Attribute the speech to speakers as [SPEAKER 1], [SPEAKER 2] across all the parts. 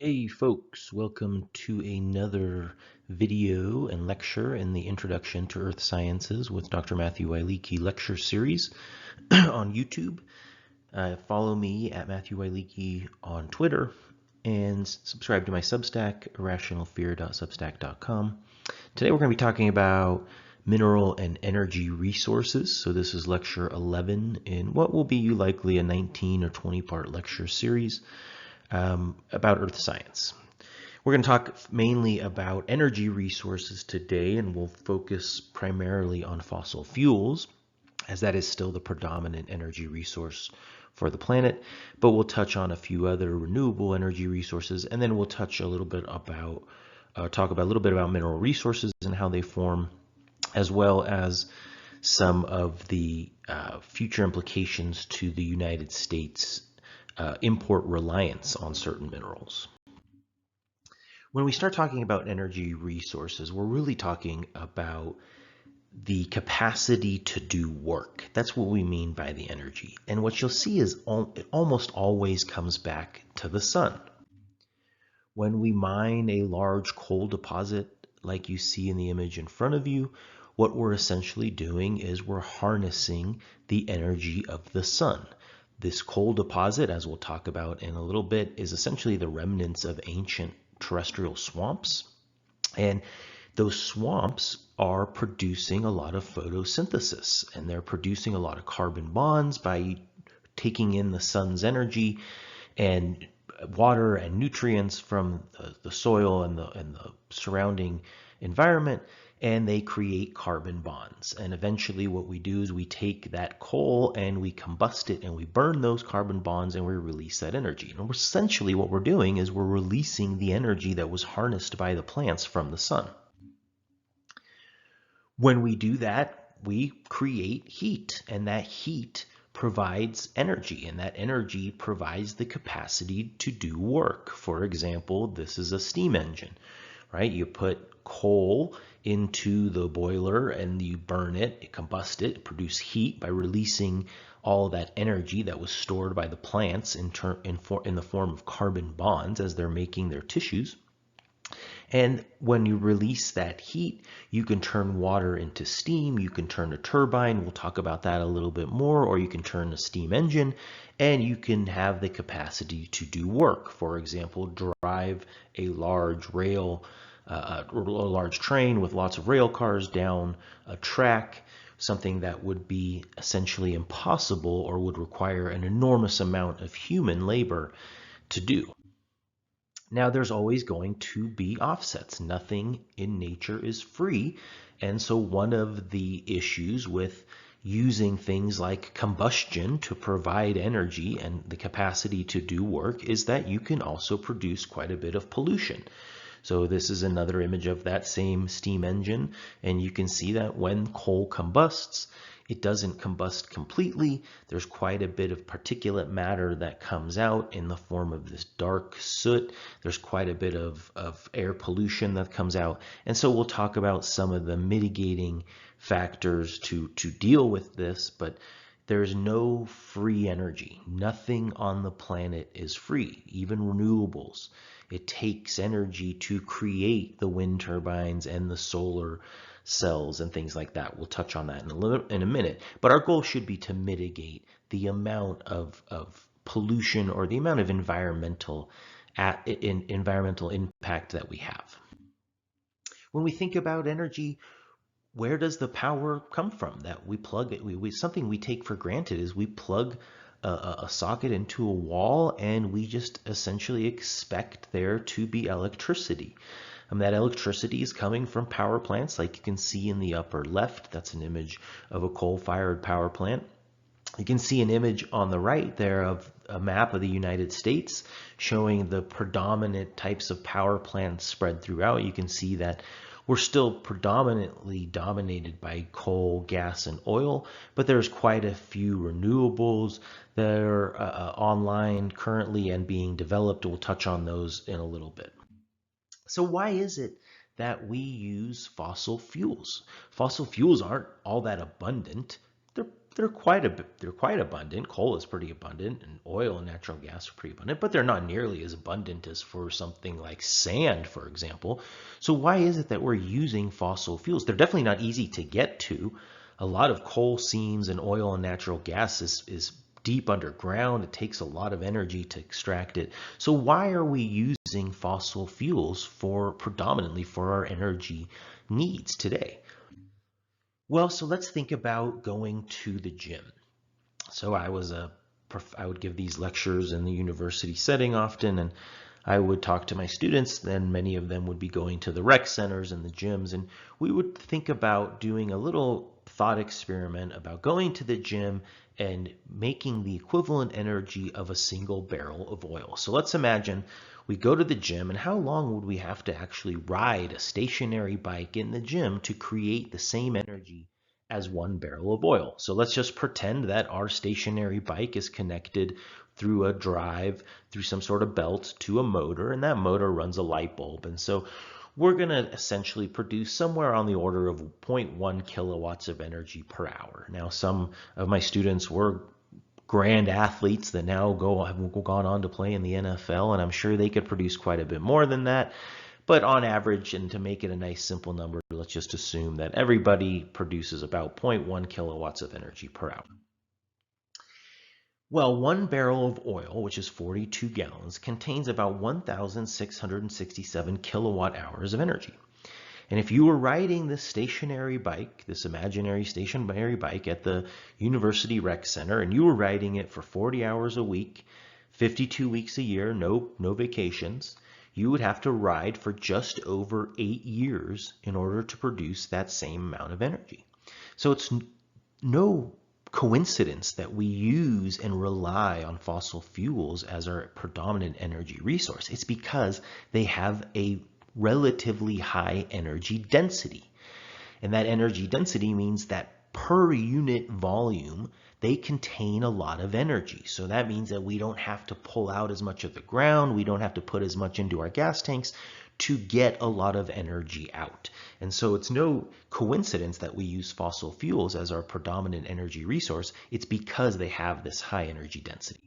[SPEAKER 1] Hey folks, welcome to another video and lecture in the Introduction to Earth Sciences with Dr. Matthew Wielicki lecture series on YouTube. Follow me at Matthew Wielicki on Twitter and subscribe to my Substack, irrationalfear.substack.com. Today we're going to be talking about mineral and energy resources. So this is lecture 11 in what will be likely a 19 or 20 part lecture series about earth science. We're going to talk mainly about energy resources today, and we'll focus primarily on fossil fuels, as that is still the predominant energy resource for the planet. But we'll touch on a few other renewable energy resources, and then we'll touch a little bit about, talk about a little bit about mineral resources and how they form, as well as some of the future implications to the United States import reliance on certain minerals. When we start talking about energy resources, we're really talking about the capacity to do work. That's what we mean by the energy. And what you'll see is it almost always comes back to the sun. When we mine a large coal deposit, like you see in the image in front of you, what we're essentially doing is we're harnessing the energy of the sun. This coal deposit, as we'll talk about in a little bit, is essentially the remnants of ancient terrestrial swamps. And those swamps are producing a lot of photosynthesis, and they're producing a lot of carbon bonds by taking in the sun's energy and water and nutrients from the soil and the surrounding environment, and they create carbon bonds. And eventually what we do is we take that coal and we combust it and we burn those carbon bonds and we release that energy. And essentially what we're doing is we're releasing the energy that was harnessed by the plants from the sun. When we do that, we create heat, and that heat provides energy, and that energy provides the capacity to do work. For example, this is a steam engine, right? You put coal into the boiler and you burn it, combust it, produce heat by releasing all that energy that was stored by the plants in the form of carbon bonds as they're making their tissues. And when you release that heat, you can turn water into steam, you can turn a turbine, we'll talk about that a little bit more, or you can turn a steam engine, and you can have the capacity to do work. For example, drive a large a large train with lots of rail cars down a track, something that would be essentially impossible or would require an enormous amount of human labor to do. Now, there's always going to be offsets. Nothing in nature is free. And so one of the issues with using things like combustion to provide energy and the capacity to do work is that you can also produce quite a bit of pollution. So this is another image of that same steam engine, and you can see that when coal combusts, it doesn't combust completely. There's quite a bit of particulate matter that comes out in the form of this dark soot. There's quite a bit of air pollution that comes out. And so we'll talk about some of the mitigating factors to deal with this, but there's no free energy. Nothing on the planet is free, even renewables. It takes energy to create the wind turbines and the solar cells and things like that. We'll touch on that in a minute. But our goal should be to mitigate the amount of pollution or the amount of environmental impact that we have. When we think about energy, where does the power come from that we plug it? Something we take for granted is we plug a socket into a wall and we just essentially expect there to be electricity. That electricity is coming from power plants, like you can see in the upper left. That's an image of a coal-fired power plant. You can see an image on the right there of a map of the United States showing the predominant types of power plants spread throughout. You can see that we're still predominantly dominated by coal, gas, and oil, but there's quite a few renewables that are online currently and being developed. We'll touch on those in a little bit. So why is it that we use fossil fuels? Fossil fuels aren't all that abundant. They're they're quite abundant. Coal is pretty abundant, and oil and natural gas are pretty abundant, but they're not nearly as abundant as for something like sand, for example. So why is it that we're using fossil fuels? They're definitely not easy to get to. A lot of coal seams and oil and natural gas is deep underground. It takes a lot of energy to extract it. So why are we using fossil fuels predominantly for our energy needs today? Well, so let's think about going to the gym. So I would give these lectures in the university setting often, and I would talk to my students. Then many of them would be going to the rec centers and the gyms, and we would think about doing a little thought experiment about going to the gym and making the equivalent energy of a single barrel of oil. So let's imagine we go to the gym, and how long would we have to actually ride a stationary bike in the gym to create the same energy as 1 barrel of oil? So let's just pretend that our stationary bike is connected through a drive, through some sort of belt to a motor, and that motor runs a light bulb. And so we're going to essentially produce somewhere on the order of 0.1 kilowatts of energy per hour. Now, some of my students were grand athletes that now have gone on to play in the NFL, and I'm sure they could produce quite a bit more than that. But on average, and to make it a nice simple number, let's just assume that everybody produces about 0.1 kilowatts of energy per hour. Well, 1 barrel of oil, which is 42 gallons, contains about 1,667 kilowatt hours of energy. And if you were riding this stationary bike, this imaginary stationary bike at the university rec center, and you were riding it for 40 hours a week, 52 weeks a year, no vacations, you would have to ride for just over 8 years in order to produce that same amount of energy. So it's no coincidence that we use and rely on fossil fuels as our predominant energy resource. It's because they have a relatively high energy density. And that energy density means that per unit volume, they contain a lot of energy. So that means that we don't have to pull out as much of the ground. We don't have to put as much into our gas tanks to get a lot of energy out. And so it's no coincidence that we use fossil fuels as our predominant energy resource. It's because they have this high energy density.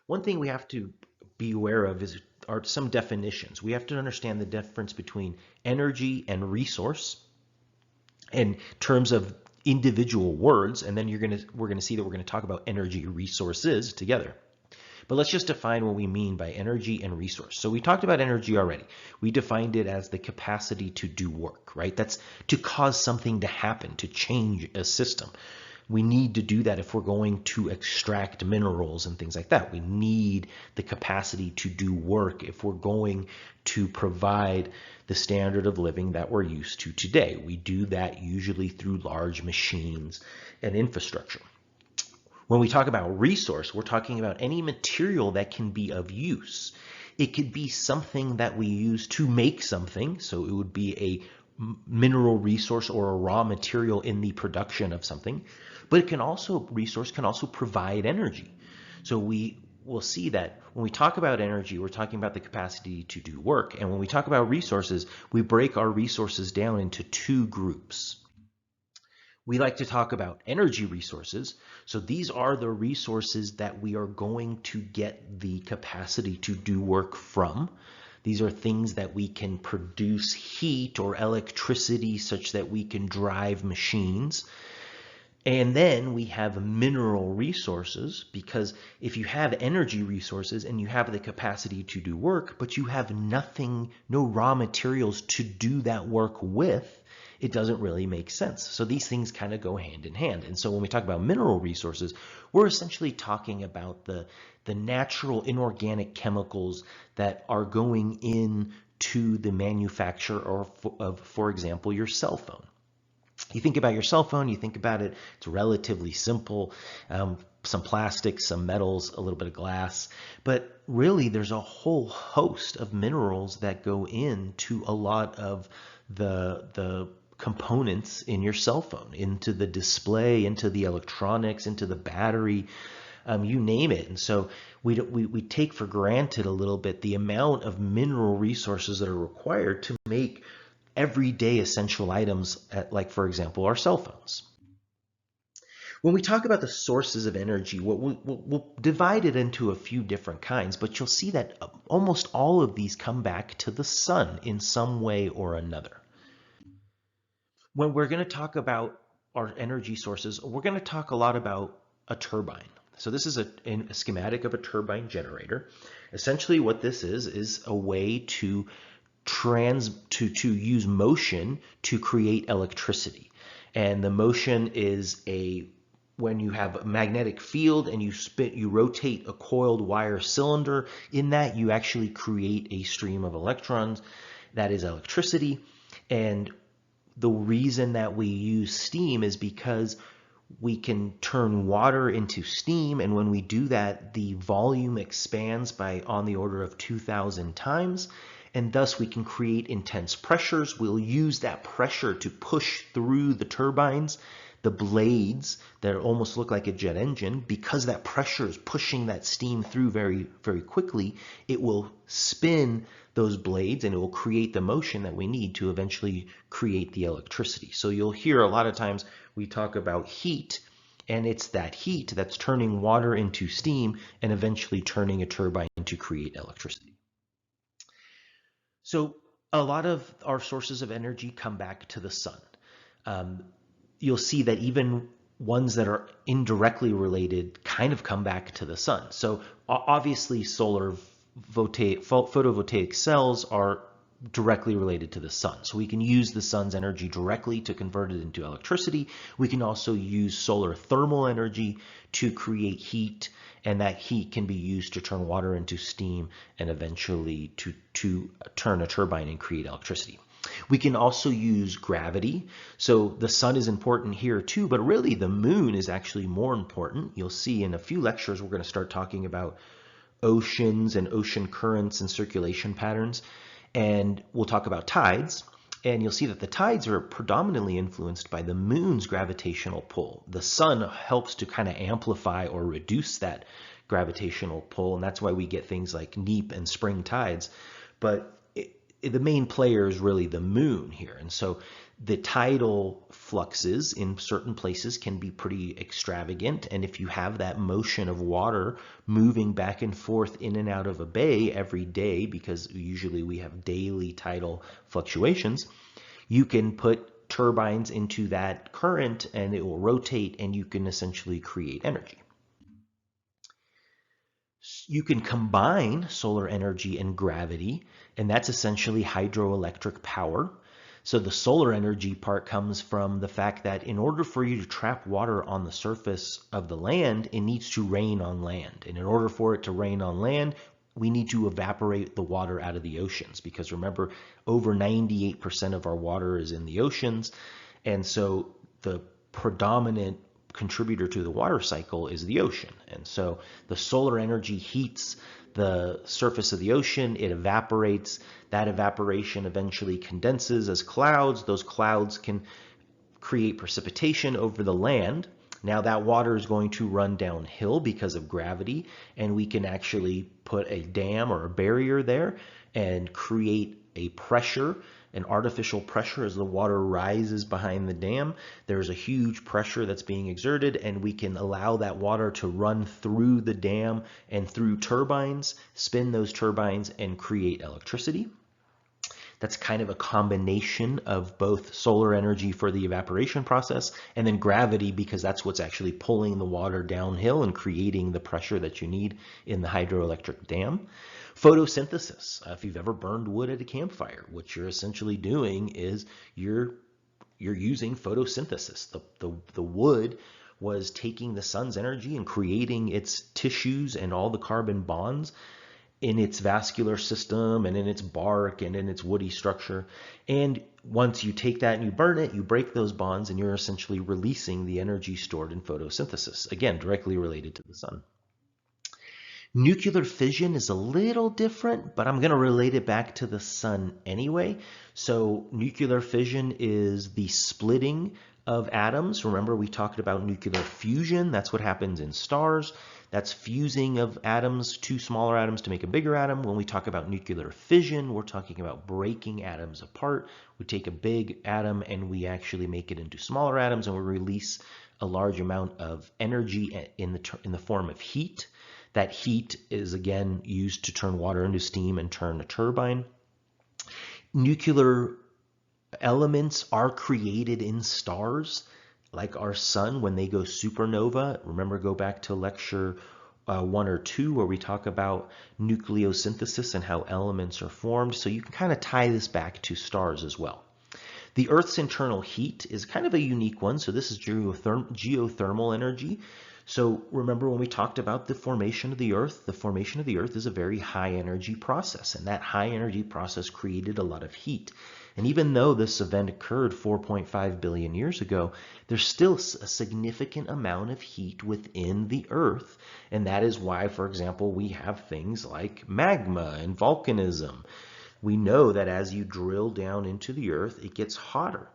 [SPEAKER 1] One thing we have to be aware of are some definitions. We have to understand the difference between energy and resource in terms of individual words, and then we're gonna see that we're gonna talk about energy resources together. But let's just define what we mean by energy and resource. So we talked about energy already. We defined it as the capacity to do work, right? That's to cause something to happen, to change a system. We need to do that if we're going to extract minerals and things like that. We need the capacity to do work if we're going to provide the standard of living that we're used to today. We do that usually through large machines and infrastructure. When we talk about resource, we're talking about any material that can be of use. It could be something that we use to make something, so it would be a mineral resource or a raw material in the production of something, but resource can also provide energy. So we will see that when we talk about energy, we're talking about the capacity to do work. And when we talk about resources, we break our resources down into two groups. We like to talk about energy resources. So these are the resources that we are going to get the capacity to do work from. These are things that we can produce heat or electricity such that we can drive machines. And then we have mineral resources, because if you have energy resources and you have the capacity to do work, but you have nothing, no raw materials to do that work with, it doesn't really make sense. So these things kind of go hand in hand. And so when we talk about mineral resources, we're essentially talking about the natural inorganic chemicals that are going into the manufacture of, for example, your cell phone. You think about your cell phone, you think about it, it's relatively simple, some plastic, some metals, a little bit of glass, but really there's a whole host of minerals that go into a lot of the components in your cell phone, into the display, into the electronics, into the battery, you name it. And so we take for granted a little bit the amount of mineral resources that are required to make everyday essential items, like, for example, our cell phones. When we talk about the sources of energy, we'll divide it into a few different kinds, but you'll see that almost all of these come back to the sun in some way or another. When we're going to talk about our energy sources, we're going to talk a lot about a turbine. So this is a schematic of a turbine generator. Essentially what this is a way to use motion to create electricity. And the motion is when you have a magnetic field and you rotate a coiled wire cylinder. In that, you actually create a stream of electrons. That is electricity. And the reason that we use steam is because we can turn water into steam, and when we do that, the volume expands by on the order of 2,000 times, and thus we can create intense pressures. We'll use that pressure to push through the turbines, the blades that almost look like a jet engine. Because that pressure is pushing that steam through very, very quickly, it will spin those blades and it will create the motion that we need to eventually create the electricity. So you'll hear a lot of times we talk about heat, and it's that heat that's turning water into steam and eventually turning a turbine to create electricity. So a lot of our sources of energy come back to the sun. You'll see that even ones that are indirectly related kind of come back to the sun. So obviously solar photovoltaic cells are directly related to the sun. So we can use the sun's energy directly to convert it into electricity. We can also use solar thermal energy to create heat, and that heat can be used to turn water into steam and eventually to turn a turbine and create electricity. We can also use gravity. So the sun is important here too, but really the moon is actually more important. You'll see in a few lectures we're going to start talking about oceans and ocean currents and circulation patterns. And we'll talk about tides, and you'll see that the tides are predominantly influenced by the moon's gravitational pull. The sun helps to kind of amplify or reduce that gravitational pull, and that's why we get things like neap and spring tides. But the main player is really the moon here. And so the tidal fluxes in certain places can be pretty extravagant. And if you have that motion of water moving back and forth in and out of a bay every day, because usually we have daily tidal fluctuations, you can put turbines into that current and it will rotate and you can essentially create energy. You can combine solar energy and gravity, and that's essentially hydroelectric power. So the solar energy part comes from the fact that in order for you to trap water on the surface of the land, it needs to rain on land. And in order for it to rain on land, we need to evaporate the water out of the oceans, because remember, over 98% of our water is in the oceans. And so the predominant contributor to the water cycle is the ocean. And so the solar energy heats the surface of the ocean, it evaporates. That evaporation eventually condenses as clouds. Those clouds can create precipitation over the land. Now that water is going to run downhill because of gravity, and we can actually put a dam or a barrier there and create a pressure, an artificial pressure. As the water rises behind the dam, there's a huge pressure that's being exerted, and we can allow that water to run through the dam and through turbines, spin those turbines, and create electricity. That's kind of a combination of both solar energy for the evaporation process and then gravity, because that's what's actually pulling the water downhill and creating the pressure that you need in the hydroelectric dam. Photosynthesis. If you've ever burned wood at a campfire, what you're essentially doing is you're using photosynthesis. The wood was taking the sun's energy and creating its tissues and all the carbon bonds in its vascular system and in its bark and in its woody structure. And once you take that and you burn it, you break those bonds and you're essentially releasing the energy stored in photosynthesis, again, directly related to the sun. Nuclear fission is a little different, but I'm going to relate it back to the sun anyway. So nuclear fission is the splitting of atoms. Remember, we talked about nuclear fusion. That's what happens in stars. That's fusing of atoms, two smaller atoms to make a bigger atom. When we talk about nuclear fission, we're talking about breaking atoms apart. We take a big atom and we actually make it into smaller atoms, and we release a large amount of energy in the form of heat. That heat is again used to turn water into steam and turn a turbine. Nuclear elements are created in stars, like our sun when they go supernova. Remember, go back to lecture 1 or 2 where we talk about nucleosynthesis and how elements are formed. So you can kind of tie this back to stars as well. The Earth's internal heat is kind of a unique one. So this is geothermal energy. So remember when we talked about the formation of the Earth is a very high energy process, and that high energy process created a lot of heat. And even though this event occurred 4.5 billion years ago, there's still a significant amount of heat within the Earth. And that is why, for example, we have things like magma and volcanism. We know that as you drill down into the Earth, it gets hotter.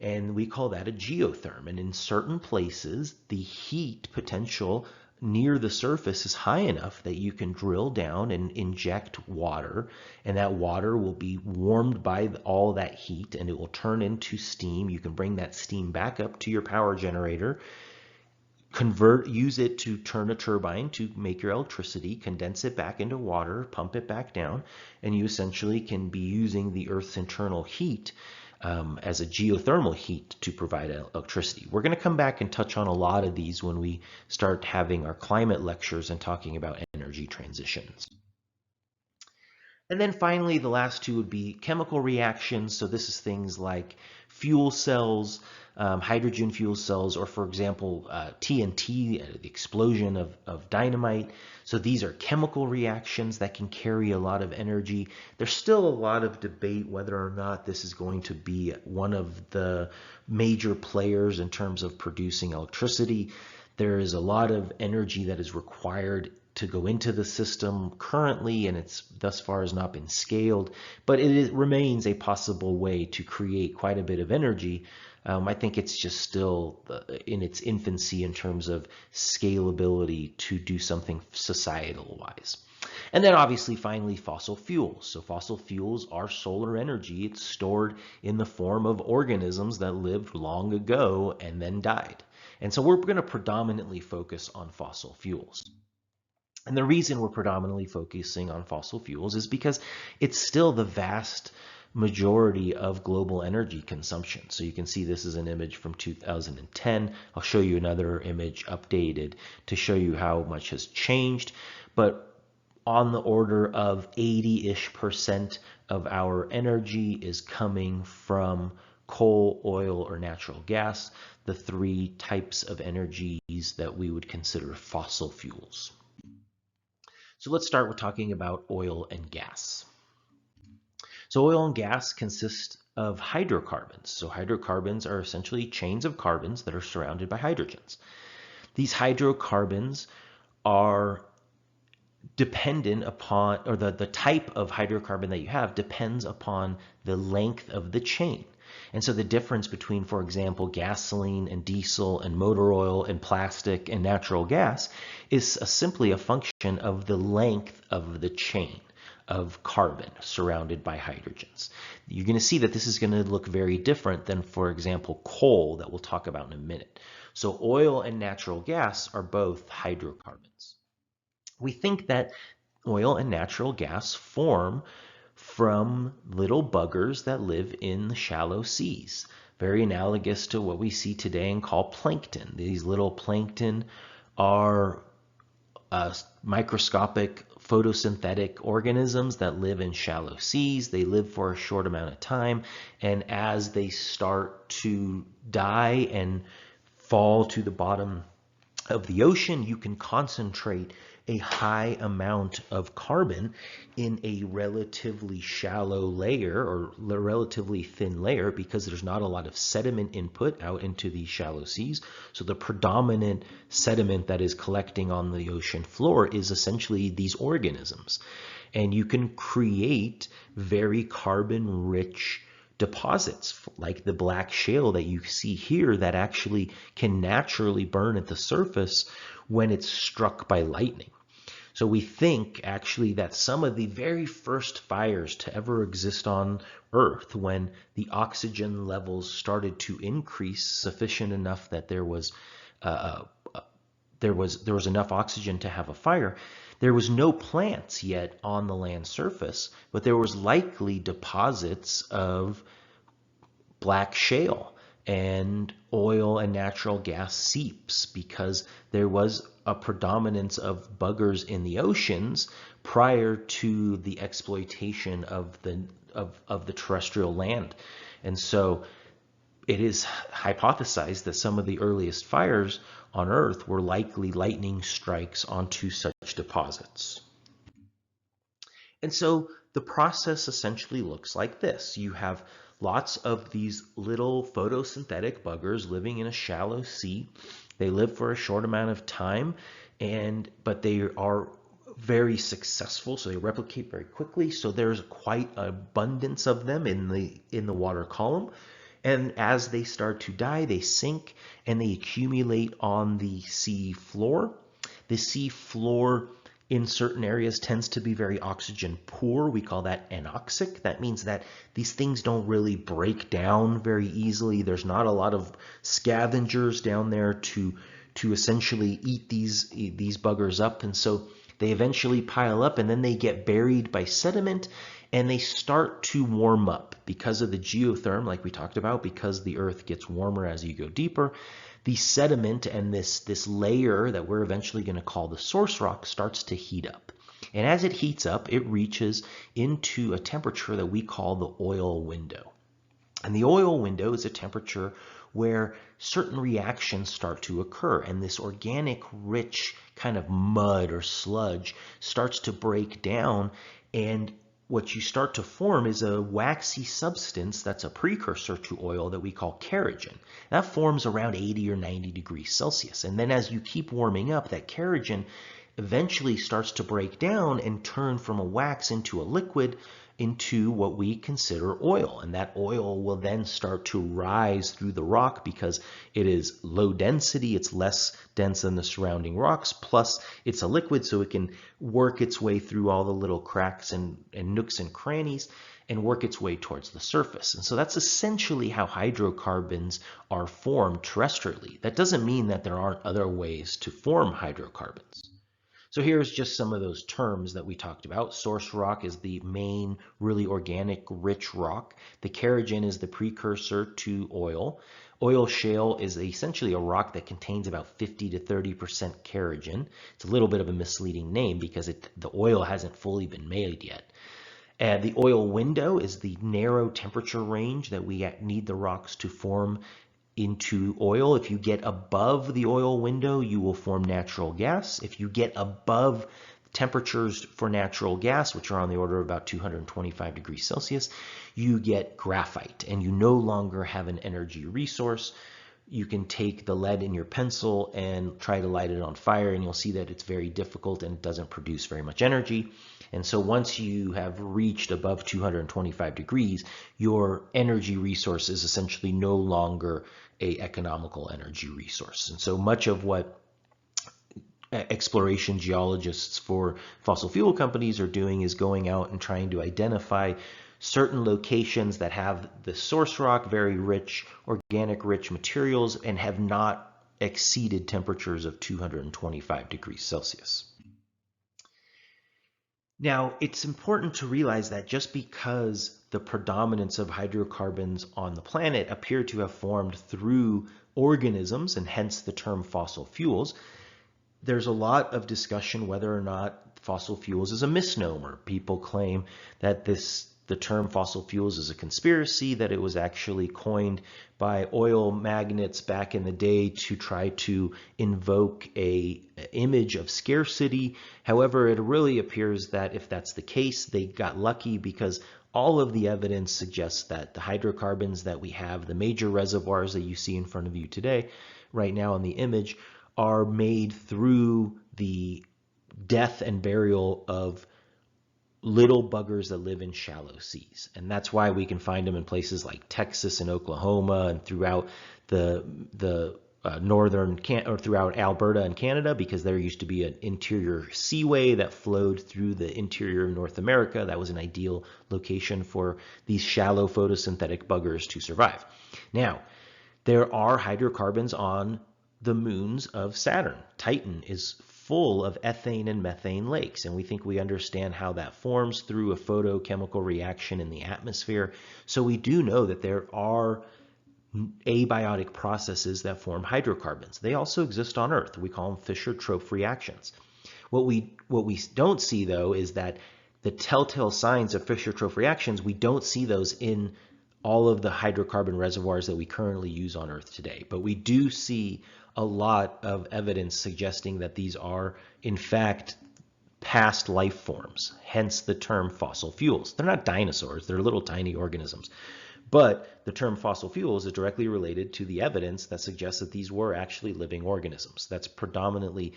[SPEAKER 1] And we call that a geotherm. And in certain places, the heat potential near the surface is high enough that you can drill down and inject water, and that water will be warmed by all that heat and it will turn into steam. You can bring that steam back up to your power generator, use it to turn a turbine to make your electricity, condense it back into water, pump it back down, and you essentially can be using the Earth's internal heat as a geothermal heat to provide electricity. We're going to come back and touch on a lot of these when we start having our climate lectures and talking about energy transitions. And then finally, the last two would be chemical reactions. So this is things like fuel cells, hydrogen fuel cells, or for example, TNT, the explosion of dynamite. So these are chemical reactions that can carry a lot of energy. There's still a lot of debate whether or not this is going to be one of the major players in terms of producing electricity. There is a lot of energy that is required to go into the system currently, and it's thus far has not been scaled, but it remains a possible way to create quite a bit of energy. I think it's just still in its infancy in terms of scalability to do something societal wise. And then obviously finally fossil fuels. So fossil fuels are solar energy. It's stored in the form of organisms that lived long ago and then died. And so we're going to predominantly focus on fossil fuels. And the reason we're predominantly focusing on fossil fuels is because it's still the vast majority of global energy consumption. So you can see this is an image from 2010. I'll show you another image updated to show you how much has changed. But on the order of 80-ish% of our energy is coming from coal, oil, or natural gas, the three types of energies that we would consider fossil fuels. So let's start with talking about oil and gas. So oil and gas consist of hydrocarbons. So hydrocarbons are essentially chains of carbons that are surrounded by hydrogens. These hydrocarbons are dependent upon, or the type of hydrocarbon that you have depends upon the length of the chain. And so the difference between, for example, gasoline and diesel and motor oil and plastic and natural gas is simply a function of the length of the chain of carbon surrounded by hydrogens. You're going to see that this is going to look very different than, for example, coal that we'll talk about in a minute. So oil and natural gas are both hydrocarbons. We think that oil and natural gas form from little buggers that live in the shallow seas, very analogous to what we see today and call plankton. These little plankton are microscopic photosynthetic organisms that live in shallow seas. They live for a short amount of time, and as they start to die and fall to the bottom of the ocean, you can concentrate a high amount of carbon in a relatively shallow layer or relatively thin layer because there's not a lot of sediment input out into these shallow seas. So the predominant sediment that is collecting on the ocean floor is essentially these organisms. And you can create very carbon-rich deposits like the black shale that you see here that actually can naturally burn at the surface when it's struck by lightning. So we think actually that some of the very first fires to ever exist on Earth, when the oxygen levels started to increase sufficient enough that there was there was enough oxygen to have a fire. There was no plants yet on the land surface, but there was likely deposits of black shale and oil and natural gas seeps, because there was a predominance of buggers in the oceans prior to the exploitation of the terrestrial land. And so it is hypothesized that some of the earliest fires on Earth were likely lightning strikes onto such deposits. And so the process essentially looks like this. You have lots of these little photosynthetic buggers living in a shallow sea. They live for a short amount of time, but they are very successful, so they replicate very quickly. So there's quite an abundance of them in the water column. And as they start to die, they sink and they accumulate on the sea floor. The sea floor in certain areas tends to be very oxygen poor. We call that anoxic. That means that these things don't really break down very easily. There's not a lot of scavengers down there to essentially eat these buggers up. And so they eventually pile up, and then they get buried by sediment, and they start to warm up because of the geotherm, like we talked about, because the earth gets warmer as you go deeper. The sediment and this layer that we're eventually going to call the source rock starts to heat up. And as it heats up, it reaches into a temperature that we call the oil window. And the oil window is a temperature where certain reactions start to occur, and this organic rich kind of mud or sludge starts to break down, and what you start to form is a waxy substance that's a precursor to oil that we call kerogen. That forms around 80 or 90 degrees Celsius. And then as you keep warming up, that kerogen eventually starts to break down and turn from a wax into a liquid, into what we consider oil. And that oil will then start to rise through the rock because it is low density, it's less dense than the surrounding rocks, plus it's a liquid, so it can work its way through all the little cracks and nooks and crannies and work its way towards the surface. And so that's essentially how hydrocarbons are formed terrestrially. That doesn't mean that there aren't other ways to form hydrocarbons. So here's just some of those terms that we talked about. Source rock is the main, really organic, rich rock. The kerogen is the precursor to oil. Oil shale is essentially a rock that contains about 50 to 30% kerogen. It's a little bit of a misleading name because the oil hasn't fully been made yet. The oil window is the narrow temperature range that we need the rocks to form into oil. If you get above the oil window, you will form natural gas. If you get above temperatures for natural gas, which are on the order of about 225 degrees Celsius, you get graphite, and you no longer have an energy resource. You can take the lead in your pencil and try to light it on fire, and you'll see that it's very difficult and it doesn't produce very much energy. And so once you have reached above 225 degrees, your energy resource is essentially no longer an economical energy resource. And so much of what exploration geologists for fossil fuel companies are doing is going out and trying to identify certain locations that have the source rock, very rich, organic rich materials, and have not exceeded temperatures of 225 degrees Celsius. Now, it's important to realize that just because the predominance of hydrocarbons on the planet appear to have formed through organisms, and hence the term fossil fuels, there's a lot of discussion whether or not fossil fuels is a misnomer. People claim that the term fossil fuels is a conspiracy, that it was actually coined by oil magnates back in the day to try to invoke an image of scarcity. However, it really appears that if that's the case, they got lucky, because all of the evidence suggests that the hydrocarbons that we have, the major reservoirs that you see in front of you today, right now in the image, are made through the death and burial of little buggers that live in shallow seas. And that's why we can find them in places like Texas and Oklahoma and throughout the throughout Alberta and Canada, because there used to be an interior seaway that flowed through the interior of North America. That was an ideal location for these shallow photosynthetic buggers to survive. Now, there are hydrocarbons on the moons of Saturn. Titan is full of ethane and methane lakes, and we think we understand how that forms through a photochemical reaction in the atmosphere. So we do know that there are abiotic processes that form hydrocarbons. They also exist on Earth. We call them Fischer-Tropsch reactions. What we don't see, though, is that the telltale signs of Fischer-Tropsch reactions, we don't see those in all of the hydrocarbon reservoirs that we currently use on Earth today. But we do see a lot of evidence suggesting that these are, in fact, past life forms, hence the term fossil fuels. They're not dinosaurs, they're little tiny organisms. But the term fossil fuels is directly related to the evidence that suggests that these were actually living organisms. That's predominantly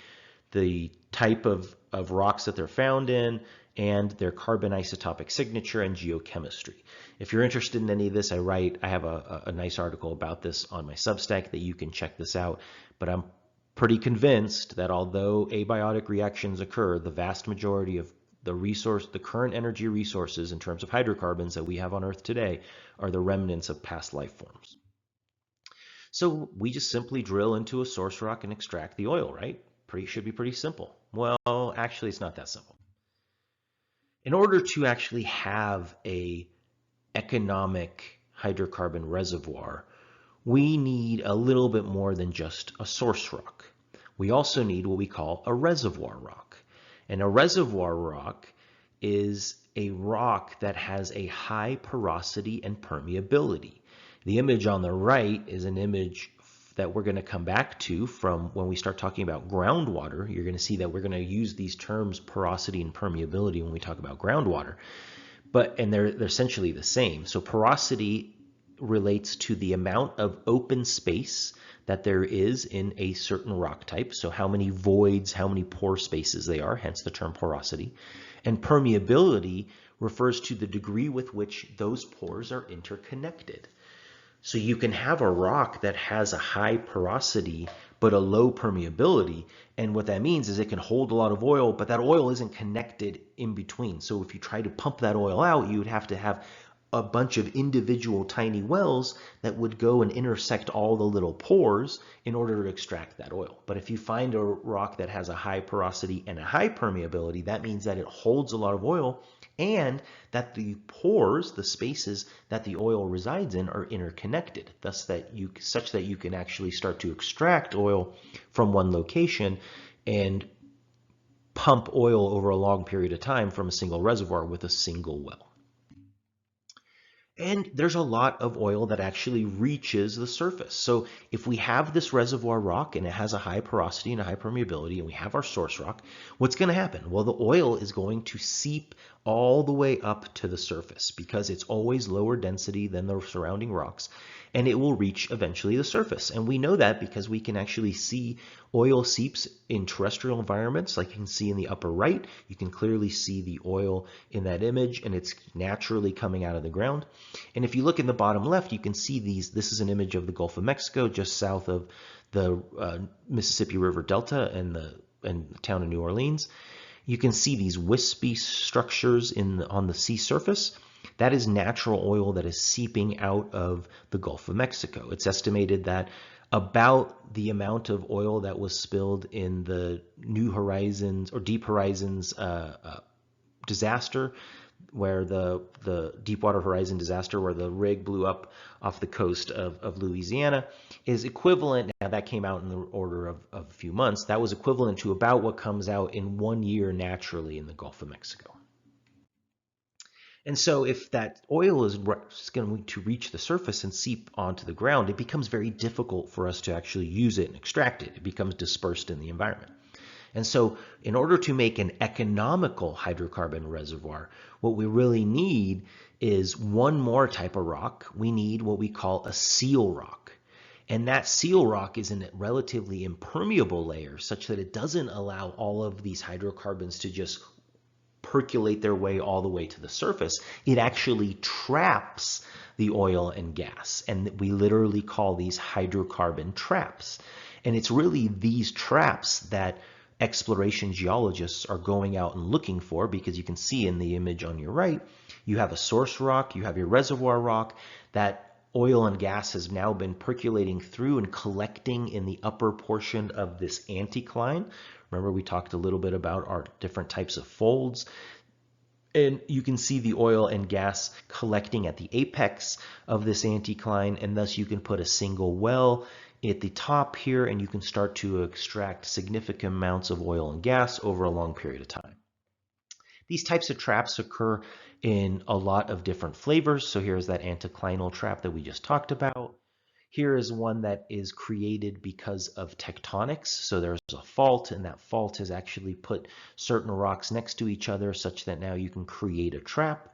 [SPEAKER 1] the type of rocks that they're found in and their carbon isotopic signature and geochemistry. If you're interested in any of this, I have a nice article about this on my Substack that you can check this out. But I'm pretty convinced that although abiotic reactions occur, the vast majority of the current energy resources in terms of hydrocarbons that we have on Earth today are the remnants of past life forms. So we just simply drill into a source rock and extract the oil, right? Should be pretty simple. Well, actually, it's not that simple. In order to actually have a economic hydrocarbon reservoir, we need a little bit more than just a source rock. We also need what we call a reservoir rock. And a reservoir rock is a rock that has a high porosity and permeability. The image on the right is an image that we're going to come back to from when we start talking about groundwater. You're going to see that we're going to use these terms porosity and permeability when we talk about groundwater. And they're essentially the same. So porosity relates to the amount of open space that there is in a certain rock type. So how many voids, how many pore spaces they are, hence the term porosity. And permeability refers to the degree with which those pores are interconnected. So you can have a rock that has a high porosity but a low permeability, and what that means is it can hold a lot of oil, but that oil isn't connected in between. So if you try to pump that oil out, you would have to have a bunch of individual tiny wells that would go and intersect all the little pores in order to extract that oil. But if you find a rock that has a high porosity and a high permeability, that means that it holds a lot of oil and that the pores, the spaces that the oil resides in, are interconnected, such that you can actually start to extract oil from one location and pump oil over a long period of time from a single reservoir with a single well. And there's a lot of oil that actually reaches the surface. So if we have this reservoir rock and it has a high porosity and a high permeability, and we have our source rock, what's going to happen? Well, the oil is going to seep all the way up to the surface because it's always lower density than the surrounding rocks, and it will reach eventually the surface. And we know that because we can actually see oil seeps in terrestrial environments. Like you can see in the upper right, you can clearly see the oil in that image, and it's naturally coming out of the ground. And if you look in the bottom left, you can see these. This is an image of the Gulf of Mexico, just south of the Mississippi River Delta and the town of New Orleans. You can see these wispy structures on the sea surface. That is natural oil that is seeping out of the Gulf of Mexico. It's estimated that about the amount of oil that was spilled in the New Horizons or Deep Horizons disaster, where the Deepwater Horizon disaster, where the rig blew up off the coast of Louisiana, is equivalent. Now that came out in the order of a few months. That was equivalent to about what comes out in 1 year naturally in the Gulf of Mexico. And so if that oil is going to reach the surface and seep onto the ground, it becomes very difficult for us to actually use it and extract it. It becomes dispersed in the environment. And so in order to make an economical hydrocarbon reservoir, what we really need is one more type of rock. We need what we call a seal rock. And that seal rock is in a relatively impermeable layer such that it doesn't allow all of these hydrocarbons to just percolate their way all the way to the surface. It actually traps the oil and gas. And we literally call these hydrocarbon traps. And it's really these traps that exploration geologists are going out and looking for, because you can see in the image on your right, you have a source rock, you have your reservoir rock that oil and gas has now been percolating through and collecting in the upper portion of this anticline. Remember, we talked a little bit about our different types of folds. And you can see the oil and gas collecting at the apex of this anticline, and thus you can put a single well at the top here, and you can start to extract significant amounts of oil and gas over a long period of time. These types of traps occur in a lot of different flavors. So here's that anticlinal trap that we just talked about. Here is one that is created because of tectonics. So there's a fault, and that fault has actually put certain rocks next to each other such that now you can create a trap.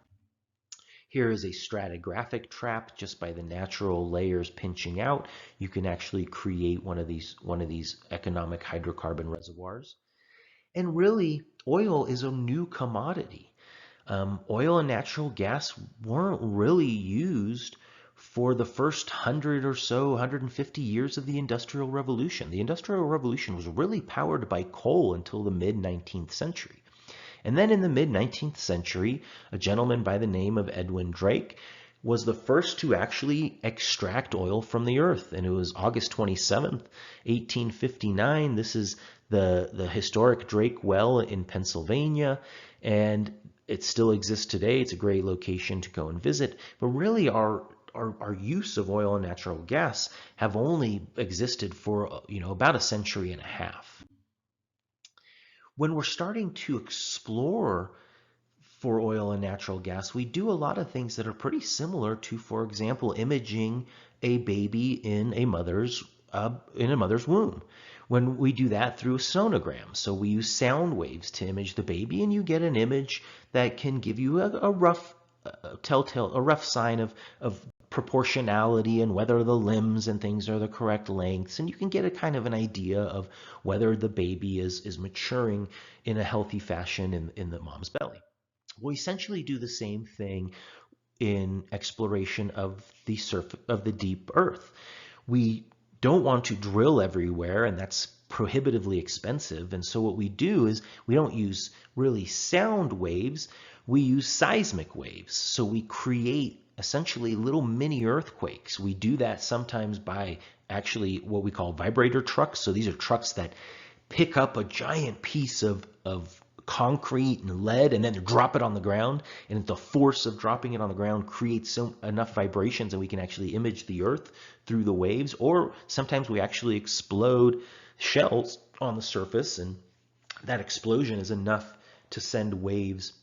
[SPEAKER 1] Here is a stratigraphic trap. Just by the natural layers pinching out, you can actually create one of these economic hydrocarbon reservoirs. And really, oil is a new commodity. Oil and natural gas weren't really used for the first 100 or so, 150 years of the Industrial Revolution. The Industrial Revolution was really powered by coal until the mid-19th century. And then in the mid-19th century, a gentleman by the name of Edwin Drake was the first to actually extract oil from the earth. And it was August 27th, 1859. This is the historic Drake Well in Pennsylvania. And it still exists today. It's a great location to go and visit. But really, our use of oil and natural gas have only existed for about a century and a half. When we're starting to explore for oil and natural gas, we do a lot of things that are pretty similar to, for example, imaging a baby in a mother's womb. When we do that through a sonogram, so we use sound waves to image the baby, and you get an image that can give you a rough sign of proportionality and whether the limbs and things are the correct lengths, and you can get a kind of an idea of whether the baby is maturing in a healthy fashion in the mom's belly. We essentially do the same thing in exploration of the deep earth. We don't want to drill everywhere, and that's prohibitively expensive. And so what we do is we don't use really sound waves, we use seismic waves. So we create essentially little mini earthquakes. We do that sometimes by actually what we call vibrator trucks. So these are trucks that pick up a giant piece of concrete and lead and then drop it on the ground, and the force of dropping it on the ground creates enough vibrations that we can actually image the earth through the waves. Or sometimes we actually explode shells on the surface, and that explosion is enough to send waves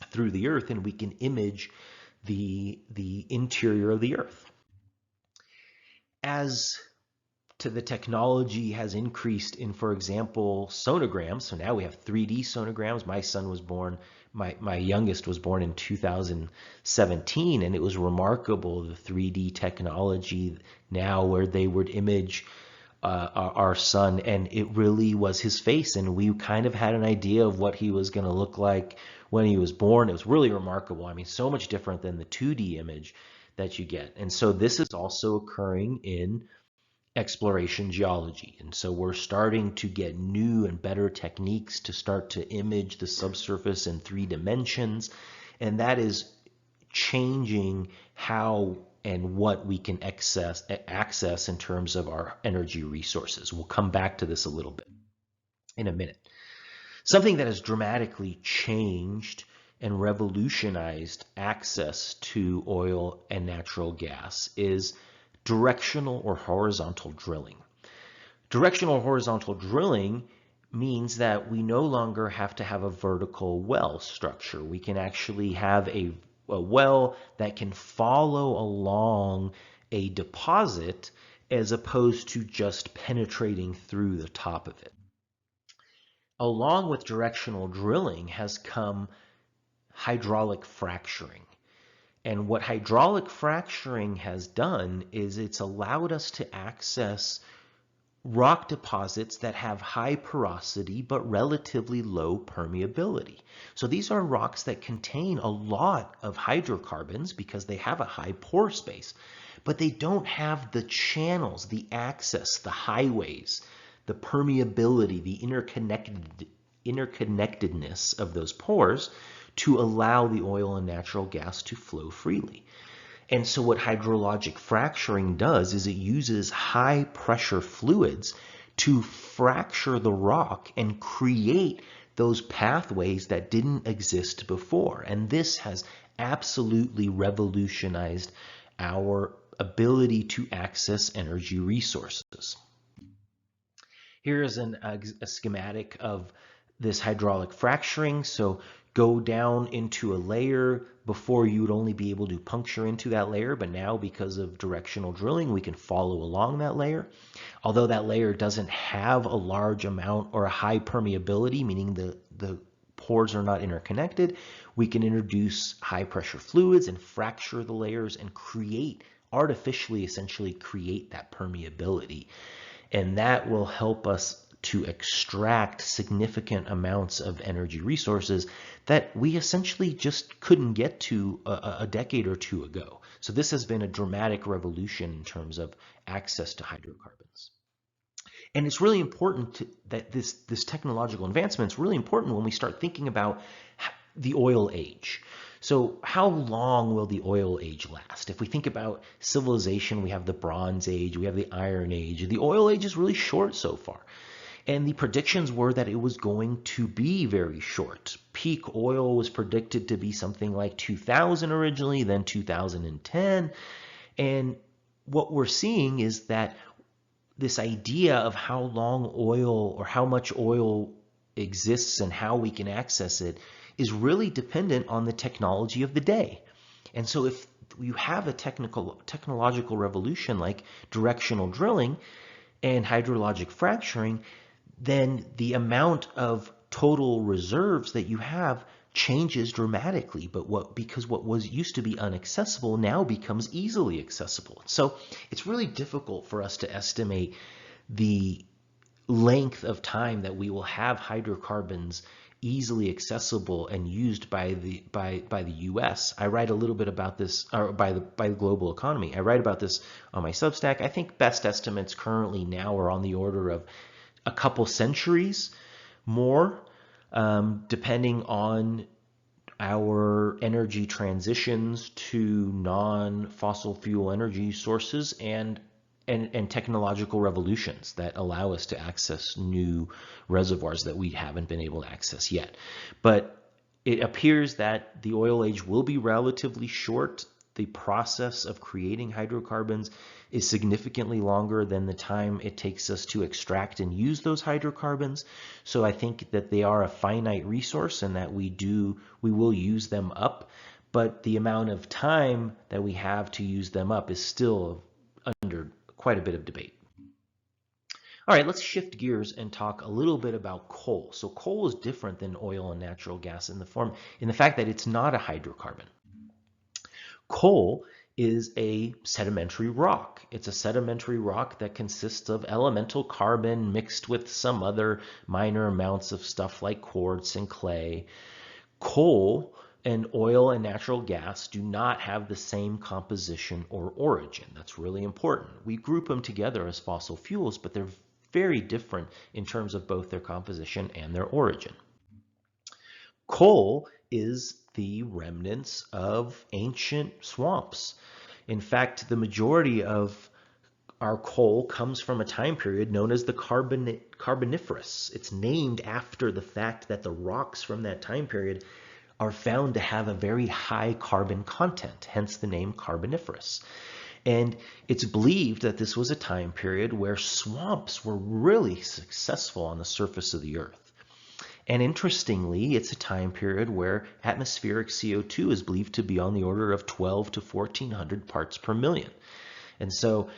[SPEAKER 1] through the earth, and we can image the interior of the earth. As to the technology has increased in, for example, sonograms. So now we have 3D sonograms. My son was born, my youngest was born in 2017, and it was remarkable, the 3D technology now where they would image our son, and it really was his face, and we kind of had an idea of what he was going to look like when he was born. It was really remarkable. I mean, so much different than the 2D image that you get. And so this is also occurring in exploration geology. And so we're starting to get new and better techniques to start to image the subsurface in 3 dimensions. And that is changing how and what we can access in terms of our energy resources. We'll come back to this a little bit in a minute. Something that has dramatically changed and revolutionized access to oil and natural gas is directional or horizontal drilling. Directional or horizontal drilling means that we no longer have to have a vertical well structure. We can actually have a well that can follow along a deposit as opposed to just penetrating through the top of it. Along with directional drilling has come hydraulic fracturing. And what hydraulic fracturing has done is it's allowed us to access rock deposits that have high porosity but relatively low permeability. So these are rocks that contain a lot of hydrocarbons because they have a high pore space, but they don't have the channels, the access, the highways, the permeability, the interconnectedness of those pores to allow the oil and natural gas to flow freely. And so what hydrologic fracturing does is it uses high pressure fluids to fracture the rock and create those pathways that didn't exist before. And this has absolutely revolutionized our ability to access energy resources. Here is a schematic of this hydraulic fracturing. So go down into a layer. Before, you would only be able to puncture into that layer, but now because of directional drilling, we can follow along that layer. Although that layer doesn't have a large amount or a high permeability, meaning the pores are not interconnected, we can introduce high pressure fluids and fracture the layers and artificially essentially create that permeability. And that will help us to extract significant amounts of energy resources that we essentially just couldn't get to a decade or two ago. So this has been a dramatic revolution in terms of access to hydrocarbons. And it's really important that this technological advancement is really important when we start thinking about the oil age. So how long will the oil age last? If we think about civilization, we have the Bronze Age, we have the Iron Age. The oil age is really short so far. And the predictions were that it was going to be very short. Peak oil was predicted to be something like 2000 originally, then 2010. And what we're seeing is that this idea of how long oil or how much oil exists and how we can access it is really dependent on the technology of the day. And so if you have a technological revolution like directional drilling and hydrologic fracturing, then the amount of total reserves that you have changes dramatically. But because what was used to be inaccessible now becomes easily accessible. So it's really difficult for us to estimate the length of time that we will have hydrocarbons easily accessible and used by the U.S. I write a little bit about this, or by the global economy. I write about this on my Substack. I think best estimates currently now are on the order of a couple centuries more, depending on our energy transitions to non-fossil fuel energy sources and technological revolutions that allow us to access new reservoirs that we haven't been able to access yet. But it appears that the oil age will be relatively short. The process of creating hydrocarbons is significantly longer than the time it takes us to extract and use those hydrocarbons. So I think that they are a finite resource and that we will use them up, but the amount of time that we have to use them up is still under quite a bit of debate. All right, let's shift gears and talk a little bit about coal. So coal is different than oil and natural gas in the fact that it's not a hydrocarbon. Coal is a sedimentary rock. It's a sedimentary rock that consists of elemental carbon mixed with some other minor amounts of stuff like quartz and clay. Coal and oil and natural gas do not have the same composition or origin. That's really important. We group them together as fossil fuels, but they're very different in terms of both their composition and their origin. Coal is the remnants of ancient swamps. In fact, the majority of our coal comes from a time period known as the Carboniferous. It's named after the fact that the rocks from that time period are found to have a very high carbon content, hence the name Carboniferous. And it's believed that this was a time period where swamps were really successful on the surface of the earth. And interestingly, it's a time period where atmospheric CO2 is believed to be on the order of 12 to 1400 parts per million. And so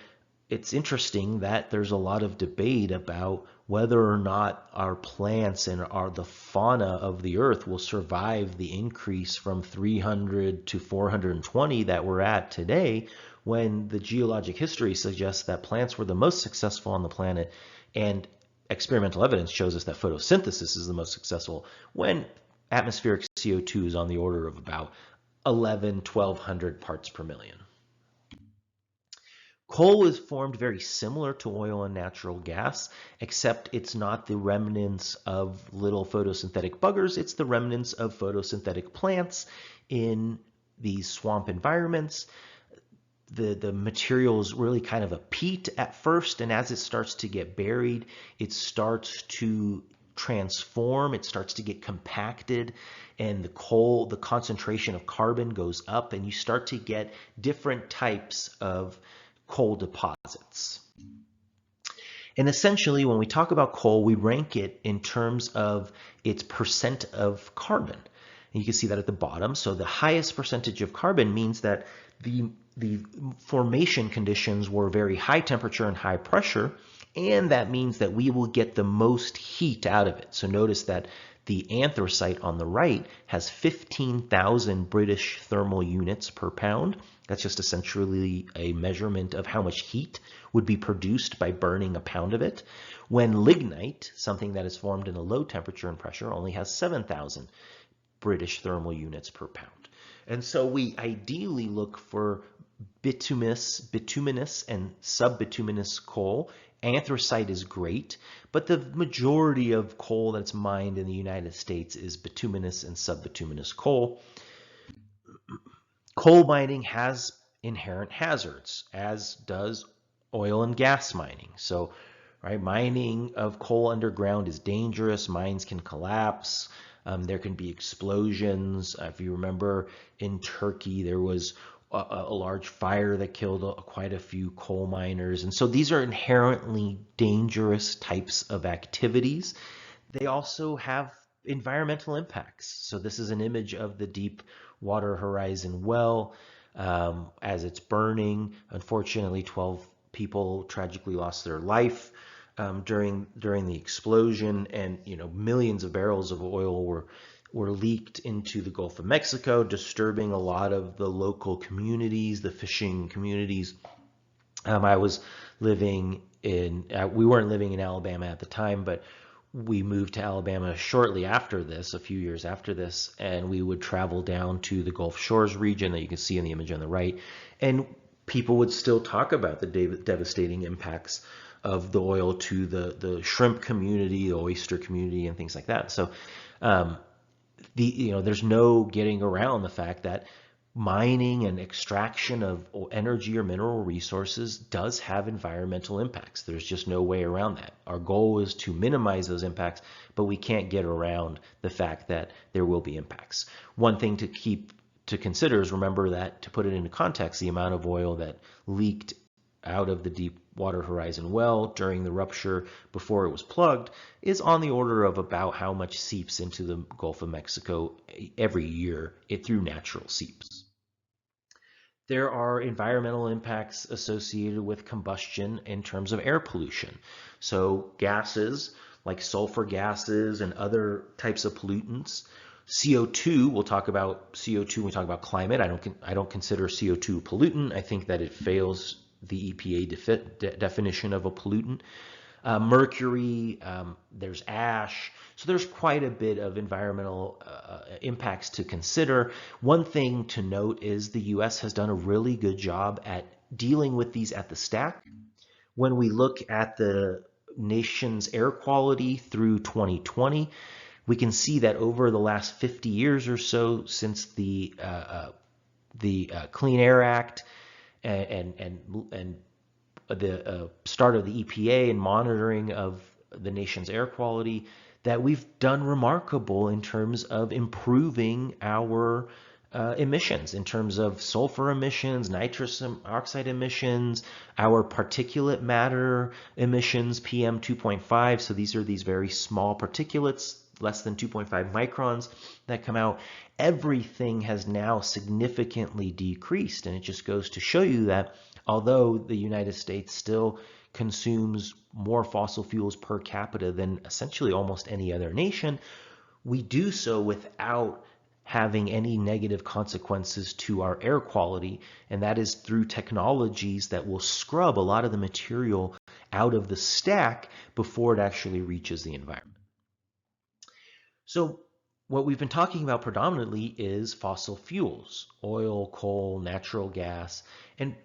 [SPEAKER 1] it's interesting that there's a lot of debate about whether or not our plants and the fauna of the earth will survive the increase from 300 to 420 that we're at today, when the geologic history suggests that plants were the most successful on the planet, and experimental evidence shows us that photosynthesis is the most successful when atmospheric CO2 is on the order of about 1200 parts per million. Coal is formed very similar to oil and natural gas, except it's not the remnants of little photosynthetic buggers. It's the remnants of photosynthetic plants in these swamp environments. the materials really kind of a peat at first, and as it starts to get buried, it starts to transform, it starts to get compacted, and the concentration of carbon goes up, and you start to get different types of coal deposits. And essentially, when we talk about coal, we rank it in terms of its percent of carbon. And you can see that at the bottom. So the highest percentage of carbon means that the formation conditions were very high temperature and high pressure, and that means that we will get the most heat out of it. So notice that the anthracite on the right has 15,000 British thermal units per pound. That's just essentially a measurement of how much heat would be produced by burning a pound of it. When lignite, something that is formed in a low temperature and pressure, only has 7,000 British thermal units per pound. And so we ideally look for bituminous and subbituminous coal. Anthracite is great, but the majority of coal that's mined in the United States is bituminous and subbituminous coal. Coal mining has inherent hazards, as does oil and gas mining. So, right, mining of coal underground is dangerous. Mines can collapse. There can be explosions. If you remember, in Turkey, there was a large fire that killed quite a few coal miners. And so these are inherently dangerous types of activities. They also have environmental impacts. So this is an image of the deep water horizon well as it's burning. Unfortunately, 12 people tragically lost their life during the explosion, and millions of barrels of oil were leaked into the Gulf of Mexico, disturbing a lot of the local communities, the fishing communities. I was living in, we weren't living in Alabama at the time, but we moved to Alabama shortly after this, a few years after this, and we would travel down to the Gulf Shores region that you can see in the image on the right, and people would still talk about the devastating impacts of the oil to the shrimp community, the oyster community, and things like that. So there's no getting around the fact that mining and extraction of energy or mineral resources does have environmental impacts. There's just no way around that. Our goal is to minimize those impacts, but we can't get around the fact that there will be impacts. One thing to consider is, remember that, to put it into context, the amount of oil that leaked out of the deep water horizon well during the rupture before it was plugged is on the order of about how much seeps into the Gulf of Mexico every year through natural seeps. There are environmental impacts associated with combustion in terms of air pollution. So gases like sulfur gases and other types of pollutants. CO2, we'll talk about CO2 when we talk about climate. I don't consider CO2 a pollutant. I think that it fails the EPA definition of a pollutant. Mercury, there's ash. So there's quite a bit of environmental impacts to consider. One thing to note is the US has done a really good job at dealing with these at the stack. When we look at the nation's air quality through 2020, we can see that over the last 50 years or so, since the Clean Air Act and the start of the EPA and monitoring of the nation's air quality, that we've done remarkable in terms of improving our emissions, in terms of sulfur emissions, nitrous oxide emissions, our particulate matter emissions, PM 2.5. So these are these very small particulates, less than 2.5 microns, that come out. Everything has now significantly decreased, and it just goes to show you that although the United States still consumes more fossil fuels per capita than essentially almost any other nation, we do so without having any negative consequences to our air quality, and that is through technologies that will scrub a lot of the material out of the stack before it actually reaches the environment. So what we've been talking about predominantly is fossil fuels, oil, coal, natural gas, and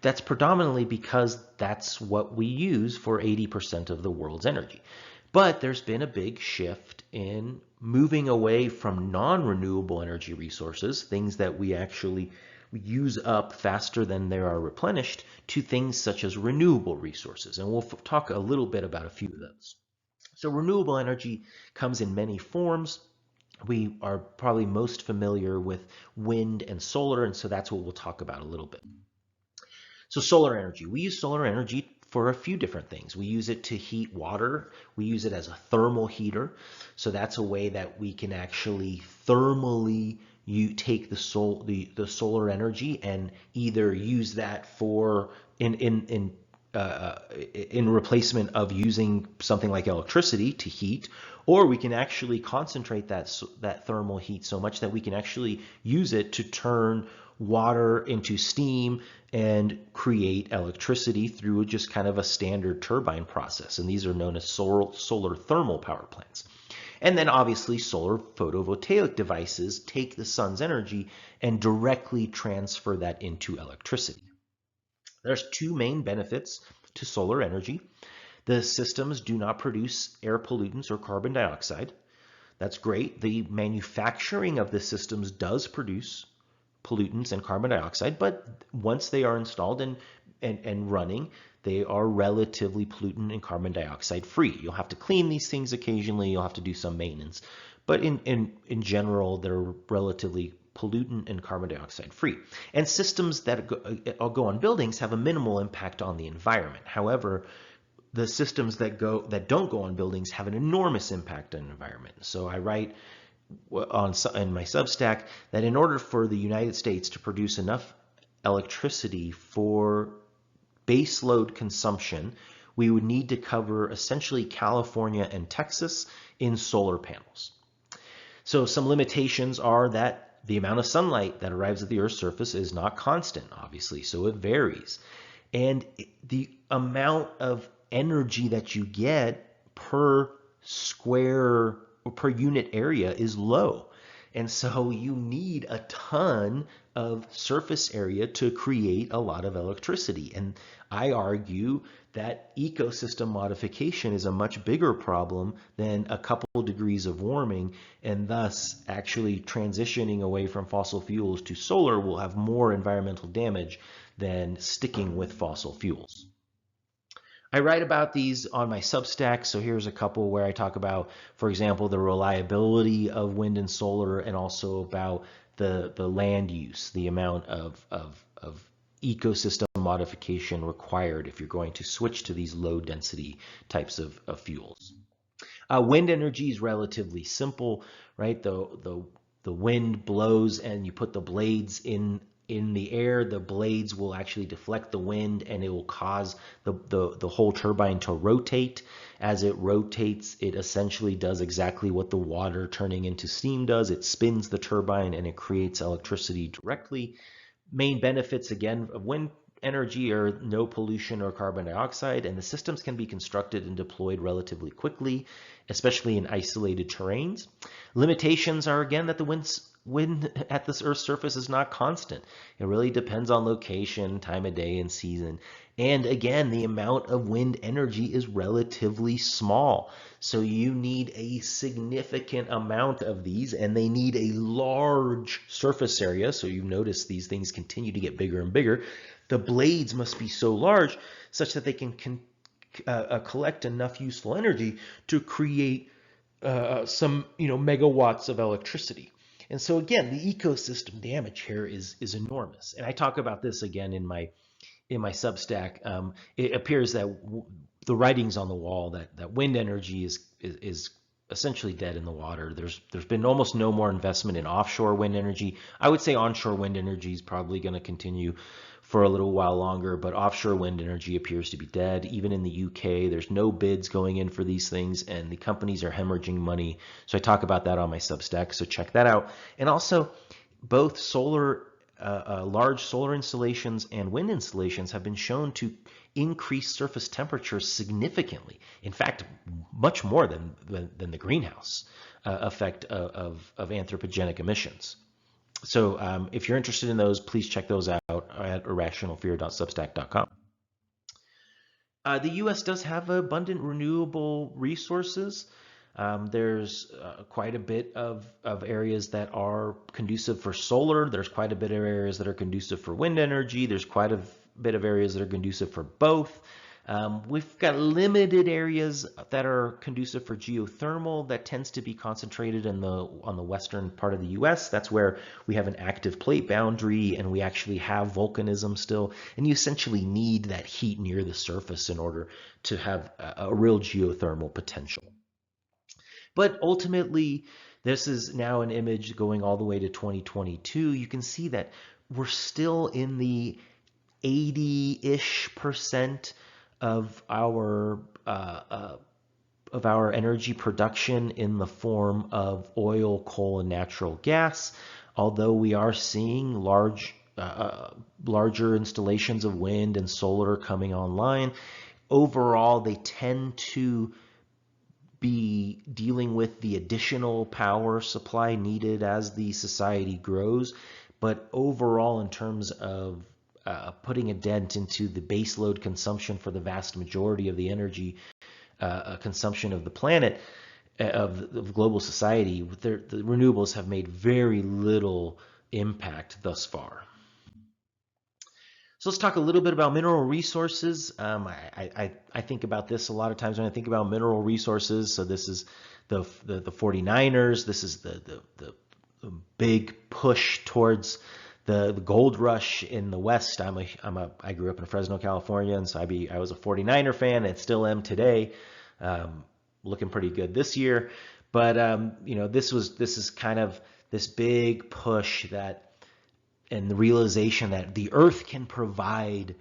[SPEAKER 1] that's predominantly because that's what we use for 80% of the world's energy. But there's been a big shift in moving away from non-renewable energy resources, things that we actually use up faster than they are replenished to things such as renewable resources. And we'll talk a little bit about a few of those. So renewable energy comes in many forms. We are probably most familiar with wind and solar, and so that's what we'll talk about a little bit. So solar energy, we use solar energy for a few different things. We use it to heat water. We use it as a thermal heater. So that's a way that we can actually thermally take the solar energy and either use that for in replacement of using something like electricity to heat, or we can actually concentrate that thermal heat so much that we can actually use it to turn water into steam and create electricity through just kind of a standard turbine process. And these are known as solar thermal power plants. And then obviously solar photovoltaic devices take the sun's energy and directly transfer that into electricity. There's two main benefits to solar energy. The systems do not produce air pollutants or carbon dioxide. That's great. The manufacturing of the systems does produce pollutants and carbon dioxide, but once they are installed and running, they are relatively pollutant and carbon dioxide free. You'll have to clean these things occasionally, you'll have to do some maintenance, but in general, they're relatively pollutant and carbon dioxide free. And systems that go on buildings have a minimal impact on the environment. However, the systems that don't go on buildings have an enormous impact on the environment. So I write in my Substack that in order for the United States to produce enough electricity for baseload consumption, we would need to cover essentially California and Texas in solar panels. So some limitations are that the amount of sunlight that arrives at the Earth's surface is not constant, obviously, so it varies. And the amount of energy that you get per square or per unit area is low. And so you need a ton of surface area to create a lot of electricity. And I argue that ecosystem modification is a much bigger problem than a couple degrees of warming, and thus actually transitioning away from fossil fuels to solar will have more environmental damage than sticking with fossil fuels. I write about these on my Substack, so here's a couple where I talk about, for example, the reliability of wind and solar, and also about the land use, the amount of ecosystem modification required if you're going to switch to these low density types of fuels. Wind energy is relatively simple, right? The wind blows and you put the blades in the air. The blades will actually deflect the wind, and it will cause the whole turbine to rotate. As it rotates, it essentially does exactly what the water turning into steam does. It spins the turbine and it creates electricity directly. Main benefits, again, of wind energy are no pollution or carbon dioxide, and the systems can be constructed and deployed relatively quickly, especially in isolated terrains. Limitations are, again, that the wind at this Earth's surface is not constant. It really depends on location, time of day, and season. And again, the amount of wind energy is relatively small. So you need a significant amount of these, and they need a large surface area. So you notice these things continue to get bigger and bigger. The blades must be so large such that they can collect enough useful energy to create some megawatts of electricity. And so again, the ecosystem damage here is enormous. And I talk about this again in my Substack. It appears that the writing's on the wall that wind energy is essentially dead in the water. There's been almost no more investment in offshore wind energy. I would say onshore wind energy is probably going to continue for a little while longer, but offshore wind energy appears to be dead. Even in the UK, there's no bids going in for these things, and the companies are hemorrhaging money. So I talk about that on my Substack, so check that out. And also, both large solar installations and wind installations have been shown to increase surface temperature significantly. In fact, much more than the greenhouse effect of anthropogenic emissions. So if you're interested in those, please check those out at irrationalfear.substack.com. The U.S. does have abundant renewable resources. There's quite a bit of areas that are conducive for solar. There's quite a bit of areas that are conducive for wind energy. There's quite a bit of areas that are conducive for both. We've got limited areas that are conducive for geothermal. That tends to be concentrated on the western part of the U.S. That's where we have an active plate boundary and we actually have volcanism still. And you essentially need that heat near the surface in order to have a real geothermal potential. But ultimately, this is now an image going all the way to 2022. You can see that we're still in the 80-ish% of our energy production in the form of oil, coal, and natural gas. Although we are seeing larger installations of wind and solar coming online, overall they tend to be dealing with the additional power supply needed as the society grows. But overall, in terms of putting a dent into the baseload consumption for the vast majority of the energy consumption of the planet, of global society, the renewables have made very little impact thus far. So let's talk a little bit about mineral resources. I think about this a lot of times when I think about mineral resources. So this is the 49ers. This is the big push towards the gold rush in the West. I grew up in Fresno, California, and so I was a 49er fan and still am today. Looking pretty good this year, but this is kind of this big push and the realization that the earth can provide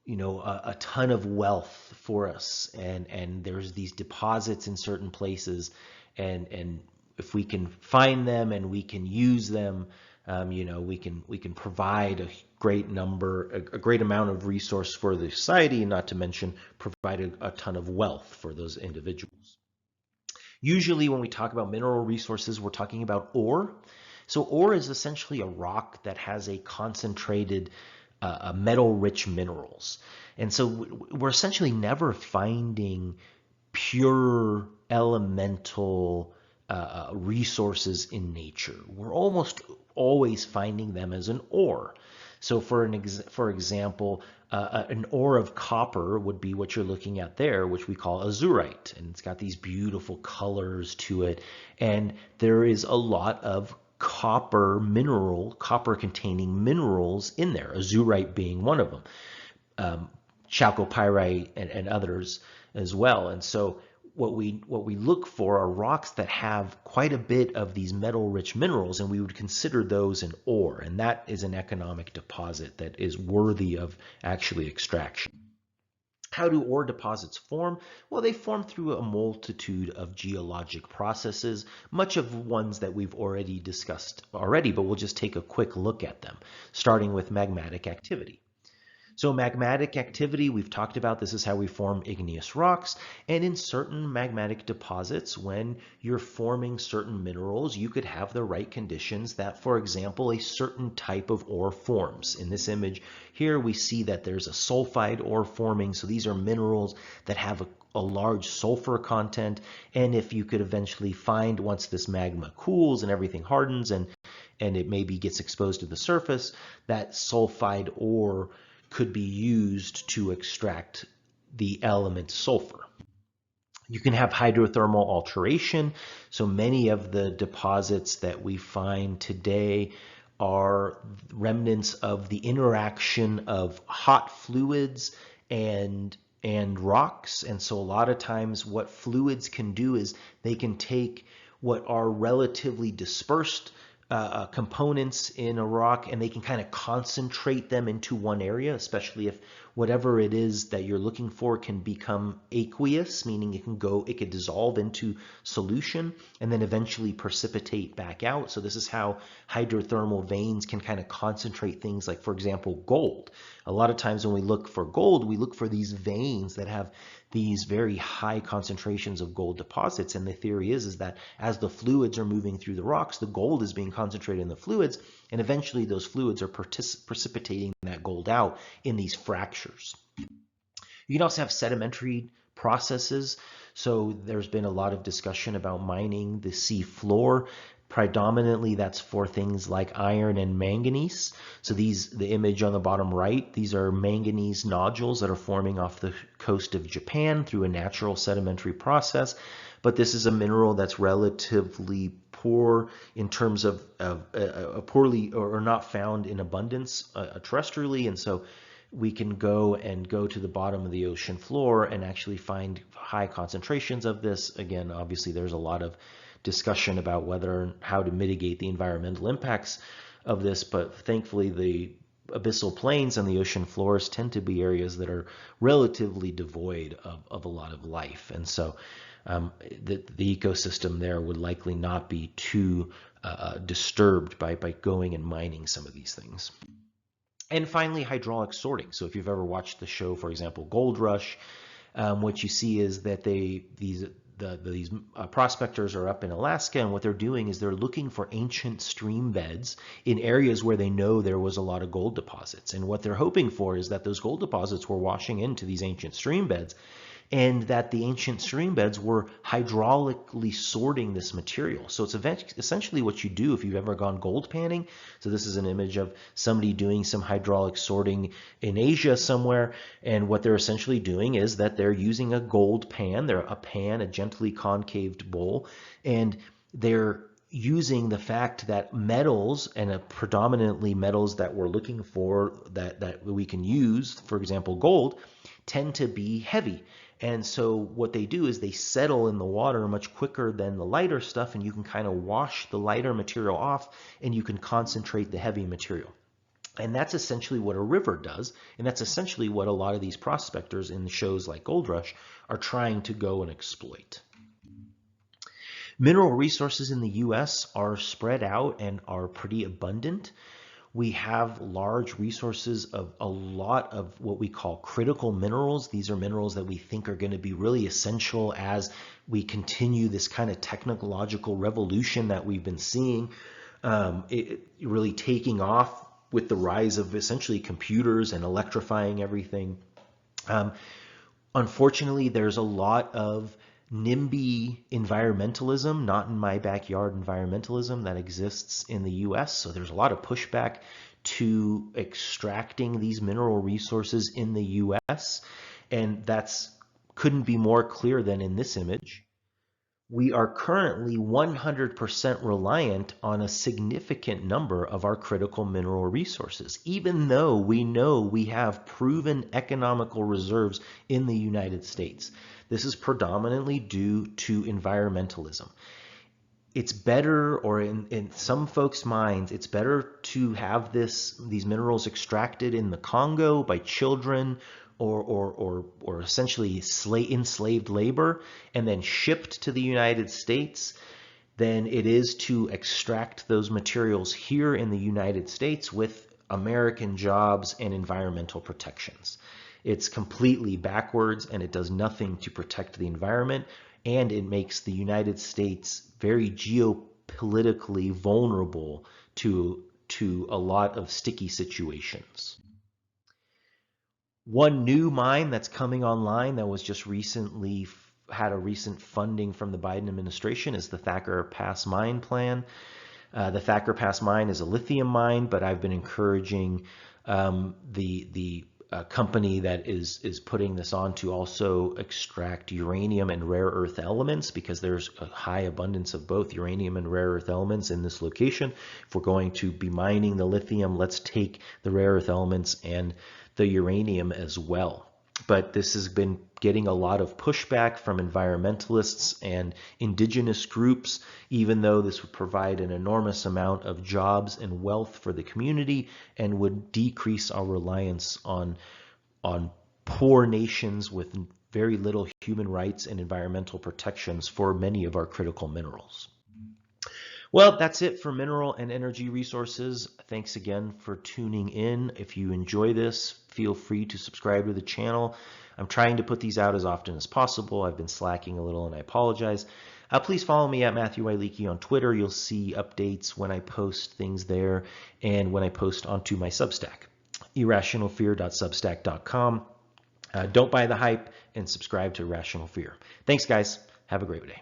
[SPEAKER 1] a ton of wealth for us, and there's these deposits in certain places, and if we can find them and we can use them, we can provide a great amount of resource for the society, not to mention provide a ton of wealth for those individuals. Usually when we talk about mineral resources, we're talking about ore. So ore is essentially a rock that has a concentrated metal-rich minerals. And so we're essentially never finding pure elemental resources in nature. We're almost always finding them as an ore. So for example, an ore of copper would be what you're looking at there, which we call azurite. And it's got these beautiful colors to it. And there is a lot of copper containing minerals in there, azurite being one of them, chalcopyrite and others as well. And so what we look for are rocks that have quite a bit of these metal-rich minerals, and we would consider those an ore, and that is an economic deposit that is worthy of actually extraction. How do ore deposits form? Well, they form through a multitude of geologic processes, much of ones that we've already discussed but we'll just take a quick look at them, starting with magmatic activity. So magmatic activity, we've talked about, this is how we form igneous rocks. And in certain magmatic deposits, when you're forming certain minerals, you could have the right conditions that, for example, a certain type of ore forms. In this image here, we see that there's a sulfide ore forming. So these are minerals that have a large sulfur content. And if you could eventually find, once this magma cools and everything hardens and it maybe gets exposed to the surface, that sulfide ore could be used to extract the element sulfur. You can have hydrothermal alteration. So many of the deposits that we find today are remnants of the interaction of hot fluids and rocks. And so a lot of times what fluids can do is they can take what are relatively dispersed components in a rock, and they can kind of concentrate them into one area, especially if whatever it is that you're looking for can become aqueous, meaning it could dissolve into solution and then eventually precipitate back out. So this is how hydrothermal veins can kind of concentrate things like, for example, gold. A lot of times when we look for gold, we look for these veins that have these very high concentrations of gold deposits. And the theory is that as the fluids are moving through the rocks, the gold is being concentrated in the fluids, and eventually those fluids are precipitating that gold out in these fractures. You can also have sedimentary processes. So there's been a lot of discussion about mining the sea floor. Predominantly, that's for things like iron and manganese. So the image on the bottom right, these are manganese nodules that are forming off the coast of Japan through a natural sedimentary process. But this is a mineral that's relatively poor in terms of poorly or not found in abundance terrestrially, and so we can go to the bottom of the ocean floor and actually find high concentrations of this. Again, obviously there's a lot of discussion about how to mitigate the environmental impacts of this, but thankfully the abyssal plains and the ocean floors tend to be areas that are relatively devoid of a lot of life. And so the ecosystem there would likely not be too disturbed by going and mining some of these things. And finally, hydraulic sorting. So if you've ever watched the show, for example, Gold Rush, what you see is that these prospectors are up in Alaska, and what they're doing is they're looking for ancient stream beds in areas where they know there was a lot of gold deposits. And what they're hoping for is that those gold deposits were washing into these ancient stream beds, and that the ancient stream beds were hydraulically sorting this material. So it's essentially what you do if you've ever gone gold panning. So this is an image of somebody doing some hydraulic sorting in Asia somewhere, and what they're essentially doing is that they're using a gold pan. They're a gently concaved bowl, and they're using the fact that metals, and predominantly metals that we're looking for that we can use, for example gold, tend to be heavy. And so what they do is they settle in the water much quicker than the lighter stuff, and you can kind of wash the lighter material off and you can concentrate the heavy material. And that's essentially what a river does, and that's essentially what a lot of these prospectors in shows like Gold Rush are trying to go and exploit. Mineral resources in the US are spread out and are pretty abundant. We have large resources of a lot of what we call critical minerals. These are minerals that we think are going to be really essential as we continue this kind of technological revolution that we've been seeing, really taking off with the rise of essentially computers and electrifying everything. Unfortunately, there's a lot of NIMBY environmentalism, not in my backyard environmentalism, that exists in the US. So there's a lot of pushback to extracting these mineral resources in the US. And that's couldn't be more clear than in this image. We are currently 100% reliant on a significant number of our critical mineral resources, even though we know we have proven economical reserves in the United States. This is predominantly due to environmentalism. It's better, or in some folks' minds, it's better to have these minerals extracted in the Congo by children or essentially enslaved labor and then shipped to the United States than it is to extract those materials here in the United States with American jobs and environmental protections. It's completely backwards, and it does nothing to protect the environment, and it makes the United States very geopolitically vulnerable to a lot of sticky situations. One new mine that's coming online that was just recently had a recent funding from the Biden administration is the Thacker Pass Mine plan. The Thacker Pass Mine is a lithium mine, but I've been encouraging the company that is putting this on to also extract uranium and rare earth elements, because there's a high abundance of both uranium and rare earth elements in this location. If we're going to be mining the lithium, let's take the rare earth elements and the uranium as well. But this has been getting a lot of pushback from environmentalists and indigenous groups, even though this would provide an enormous amount of jobs and wealth for the community and would decrease our reliance on poor nations with very little human rights and environmental protections for many of our critical minerals. Well, that's it for mineral and energy resources. Thanks again for tuning in. If you enjoy this, feel free to subscribe to the channel. I'm trying to put these out as often as possible. I've been slacking a little, and I apologize. Please follow me at Matthew Wielicki on Twitter. You'll see updates when I post things there and when I post onto my Substack, irrationalfear.substack.com. Don't buy the hype and subscribe to Rational Fear. Thanks, guys. Have a great day.